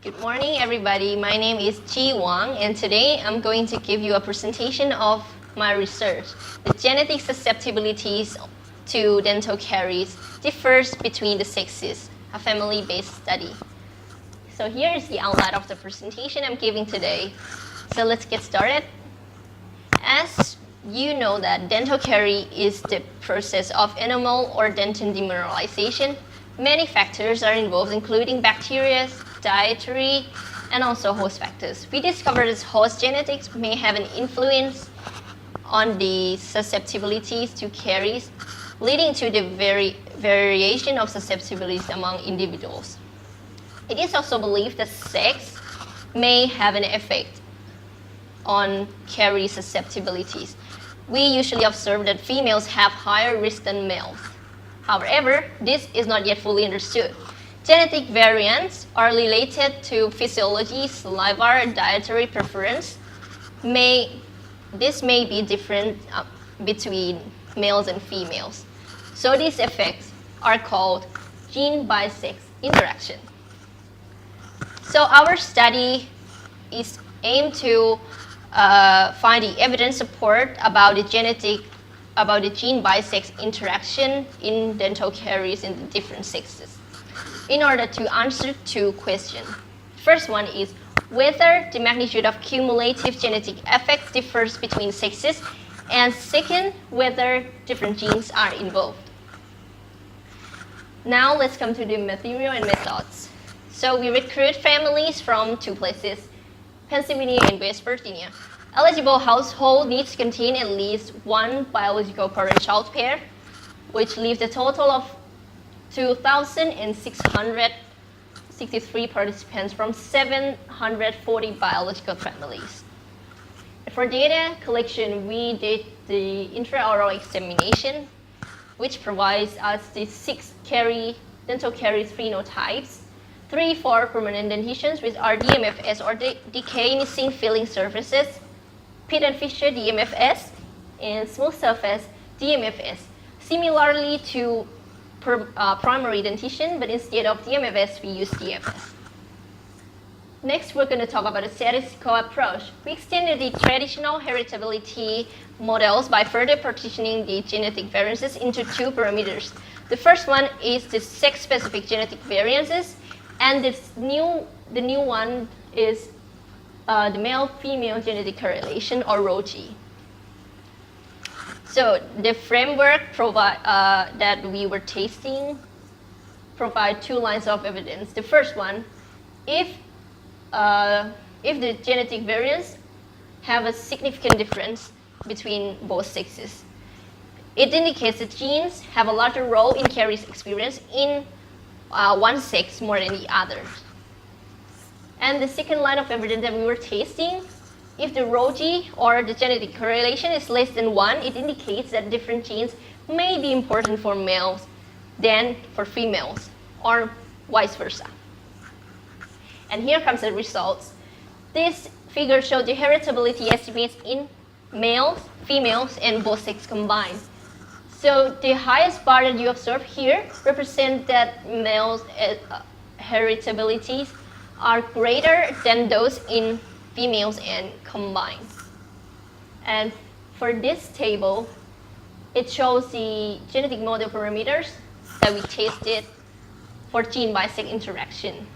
Good morning, everybody. My name is Chi Wang, and today I'm going to give you a presentation of my research. The genetic susceptibilities to dental caries differs between the sexes, a family-based study. So here is the outline of the presentation I'm giving today. So let's get started. As you know that dental carie is the process of enamel or dentin demineralization. Many factors are involved, including bacteria, dietary, and also host factors. We discovered that host genetics may have an influence on the susceptibilities to caries, leading to the variation of susceptibilities among individuals. It is also believed that sex may have an effect on caries susceptibilities. We usually observe that females have higher risk than males. However, this is not yet fully understood. Genetic variants are related to physiology, saliva, and dietary preference. This may be different between males and females. So these effects are called gene by-sex interaction. So our study is aimed to find the evidence support about the gene by-sex interaction in dental caries in the different sexes. In order to answer two questions. First one is whether the magnitude of cumulative genetic effect differs between sexes, and second, whether different genes are involved. Now let's come to the material and methods. So we recruit families from two places, Pennsylvania and West Virginia. Eligible household needs to contain at least one biological parent-child pair, which leaves a total of 2,663 participants from 740 biological families. For data collection, we did the intraoral examination, which provides us the 6 dental caries phenotypes, 3 for permanent dentitions, which are DMFS or decay missing filling surfaces, Pitt and Fisher DMFS, and smooth surface DMFS. Similarly to primary dentition, but instead of DMFS, we use DFS. Next, we're going to talk about a statistical approach. We extended the traditional heritability models by further partitioning the genetic variances into 2 parameters. The first one is the sex-specific genetic variances, and the new one is the male-female genetic correlation, or ROGE. So the framework that we were testing provide 2 lines of evidence. The first one, if the genetic variants have a significant difference between both sexes, it indicates that genes have a larger role in caries experience in one sex more than the other. And the second line of evidence that we were testing, if the ROGE or the genetic correlation is less than 1, it indicates that different genes may be important for males than for females, or vice versa. And here comes the results. This figure shows the heritability estimates in males, females, and both sexes combined. So the highest bar that you observe here represents that males' heritabilities are greater than those in females and combined. And for this table, it shows the genetic model parameters that we tested for gene by-sex interaction.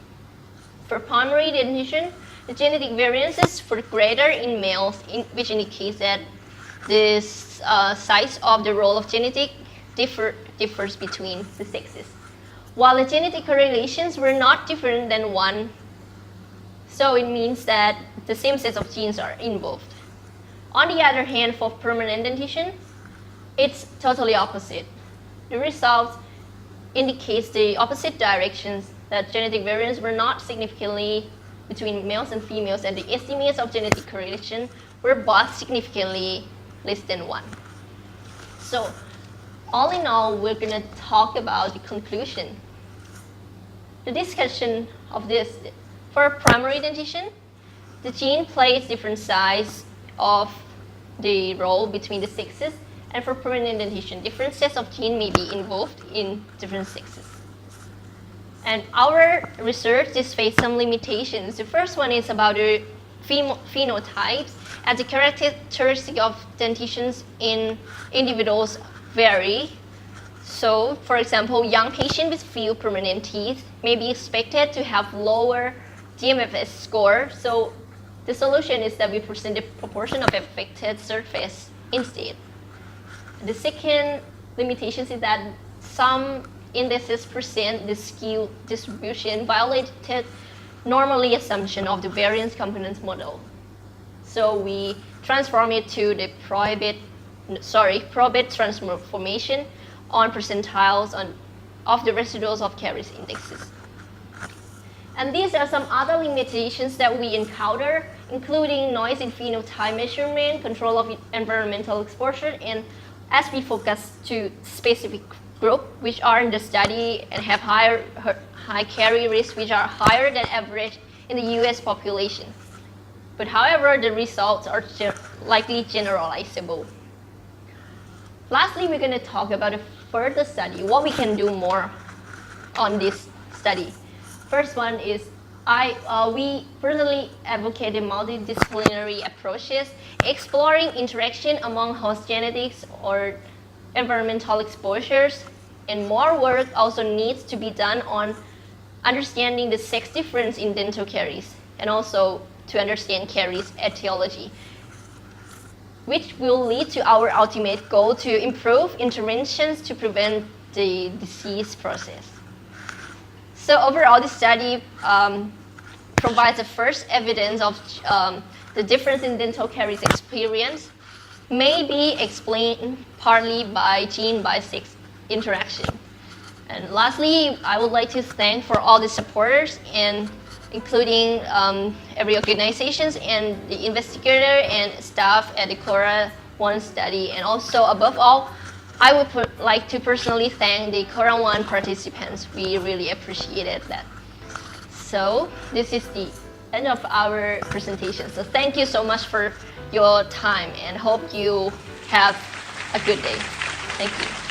For primary dentition, the genetic variances were greater in males, which indicates that this size of the role of genetic differs between the sexes, while the genetic correlations were not different than 1. So it means that the same set of genes are involved. On the other hand, for permanent dentition, it's totally opposite. The results indicates the opposite directions, that genetic variants were not significantly between males and females, and the estimates of genetic correlation were both significantly less than 1. So all in all, we're going to talk about the conclusion. The discussion of this, for primary dentition, the gene plays different size of the role between the sexes, and for permanent dentition, different sets of genes may be involved in different sexes. And our research is faced some limitations. The first one is about the phenotypes, as the characteristic of dentitions in individuals vary. So, for example, young patients with few permanent teeth may be expected to have lower DMFS score. So, the solution is that we present the proportion of affected surface instead. The second limitation is that some indices present the skew distribution violated normally assumption of the variance components model. So we transform it to the Probit transformation on percentiles of the residuals of caries indexes. And these are some other limitations that we encounter, including noise in phenotype measurement, control of environmental exposure, and as we focus to specific group which are in the study and have high carie risk, which are higher than average in the US population. But however, the results are likely generalizable. Lastly, we're going to talk about a further study, what we can do more on this study. First one is we personally advocated multidisciplinary approaches, exploring interaction among host genetics or environmental exposures, and more work also needs to be done on understanding the sex difference in dental caries, and also to understand caries etiology, which will lead to our ultimate goal to improve interventions to prevent the disease process. So overall, this study provides the first evidence of the difference in dental caries experience may be explained partly by gene by sex interaction. And lastly, I would like to thank for all the supporters, and including every organizations and the investigator and staff at the CORA1 study. And also, above all, I would like to personally thank the CORA1 participants. We really appreciated that. So this is the end of our presentation. So thank you so much for your time, and hope you have a good day. Thank you.